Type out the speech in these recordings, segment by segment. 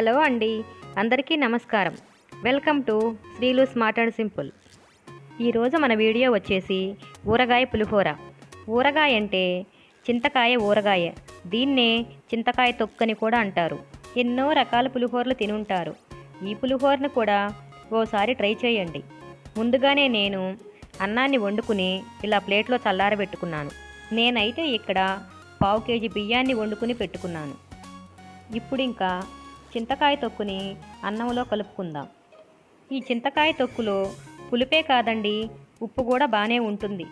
Hello అండి, అందరికీ నమస్కారం. Welcome to Srilu smart and simple. ఈరోజు మన వీడియో వచ్చేసి ఊరగాయ పులిహోర. ఊరగాయ అంటే చింతకాయ ఊరగాయ, దీన్నే చింతకాయ తొక్కని కూడా అంటారు. ఎన్నో రకాల పులిహోరలు తిని ఉంటారు. ఈ పులిహోరను కూడా ఓసారి ట్రై చేయండి. ముందుగానే నేను అన్నాన్ని వండుకుని ఇలా ప్లేట్లో చల్లారబెట్టుకున్నాను. నేనైతే ఇక్కడ 1/2 కేజీ బియ్యాన్ని వండుకుని పెట్టుకున్నాను. ఇప్పుడు ఇంకా చింతకాయ తొక్కుని అన్నంలో కలుపుకుందాం. ఈ చింతకాయ తొక్కులో పులిపే కాదండి, ఉప్పు కూడా బాగానే ఉంటుంది.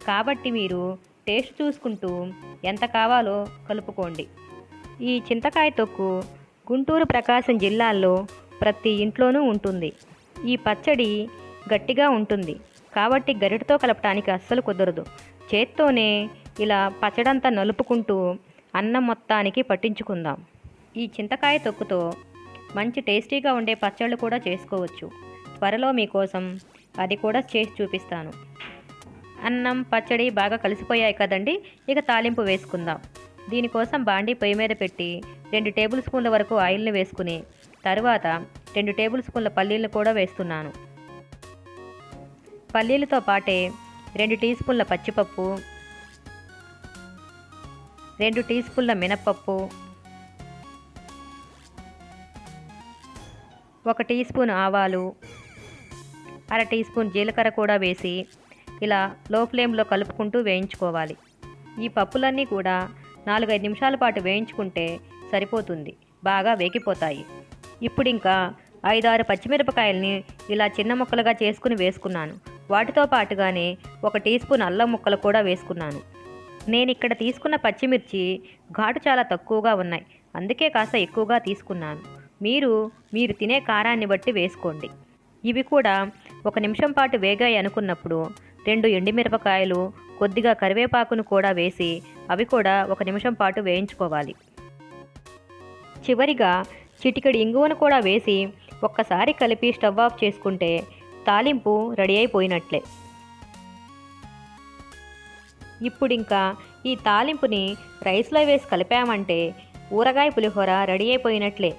కాబట్టి మీరు టేస్ట్ చూసుకుంటూ ఎంత కావాలో కలుపుకోండి. ఈ చింతకాయ తొక్కు గుంటూరు, ప్రకాశం జిల్లాల్లో ప్రతి ఇంట్లోనూ ఉంటుంది. ఈ పచ్చడి గట్టిగా ఉంటుంది కాబట్టి గరిటతో కలపటానికి అస్సలు కుదరదు. చేత్తోనే ఇలా పచ్చడంతా నలుపుకుంటూ అన్నం మొత్తానికి పట్టించుకుందాం. ఈ చింతకాయ తొక్కుతో మంచి టేస్టీగా ఉండే పచ్చళ్ళు కూడా చేసుకోవచ్చు. త్వరలో మీకోసం అది కూడా చేసి చూపిస్తాను. అన్నం పచ్చడి బాగా కలిసిపోయాయి కదండి, ఇక తాలింపు వేసుకుందాం. దీనికోసం బాండీ పొయ్యి మీద పెట్టి 2 టేబుల్ స్పూన్ల వరకు ఆయిల్ని వేసుకుని తర్వాత 2 టేబుల్ స్పూన్ల పల్లీలను కూడా వేస్తున్నాను. పల్లీలతో పాటే 2 టీ స్పూన్ల పచ్చిపప్పు, 2 టీ స్పూన్ల మినప్పప్పు, 1 టీ స్పూన్ ఆవాలు, 1/2 టీ స్పూన్ జీలకర్ర కూడా వేసి ఇలా లో ఫ్లేమ్లో కలుపుకుంటూ వేయించుకోవాలి. ఈ పప్పులన్నీ కూడా 4-5 నిమిషాల పాటు వేయించుకుంటే సరిపోతుంది, బాగా వేగిపోతాయి. ఇప్పుడు ఇంకా 5-6 పచ్చిమిరపకాయలని ఇలా చిన్న ముక్కలుగా చేసుకుని వేసుకున్నాను. వాటితో పాటుగానే 1 టీ స్పూన్ అల్లం ముక్కలు కూడా వేసుకున్నాను. నేను ఇక్కడ తీసుకున్న పచ్చిమిర్చి ఘాటు చాలా తక్కువగా ఉన్నాయి, అందుకే కాస్త ఎక్కువగా తీసుకున్నాను. మీరు తినే కారాన్ని బట్టి వేసుకోండి. ఇవి కూడా 1 నిమిషం పాటు వేగాయి అనుకున్నప్పుడు 2 ఎండుమిరపకాయలు, కొద్దిగా కరివేపాకును కూడా వేసి అవి కూడా 1 నిమిషం పాటు వేయించుకోవాలి. చివరిగా చిటికెడు ఇంగువను కూడా వేసి ఒక్కసారి కలిపి స్టవ్ ఆఫ్ చేసుకుంటే తాలింపు రెడీ అయిపోయినట్లే. ఇప్పుడు ఇంకా ఈ తాలింపుని రైస్లో వేసి కలిపామంటే ఊరగాయ పులిహోర రెడీ అయిపోయినట్లే.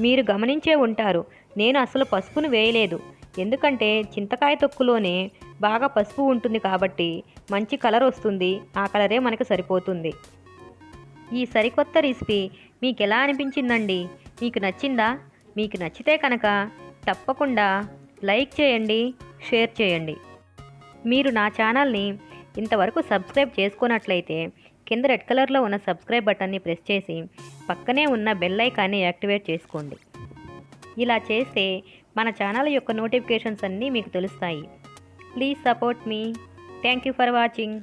మీరు గమనించే ఉంటారు, నేను అసలు పసుపును వేయలేదు. ఎందుకంటే చింతకాయ తొక్కులోనే బాగా పసుపు ఉంటుంది కాబట్టి మంచి కలర్ వస్తుంది. ఆ కలరే మనకు సరిపోతుంది. ఈ సరికొత్త రెసిపీ మీకు ఎలా అనిపించిందండి? మీకు నచ్చిందా? మీకు నచ్చితే కనుక తప్పకుండా లైక్ చేయండి, షేర్ చేయండి. మీరు నా ఛానల్ని ఇంతవరకు సబ్స్క్రైబ్ చేసుకున్నట్లయితే కింద రెడ్ కలర్లో ఉన్న సబ్స్క్రైబ్ బటన్ని ప్రెస్ చేసి పక్కనే ఉన్న బెల్ ఐకాన్ని యాక్టివేట్ చేసుకోండి. ఇలా చేస్తే మన ఛానల్ యొక్క నోటిఫికేషన్స్ అన్నీ మీకు తెలుస్తాయి. Please support me. Thank you for watching.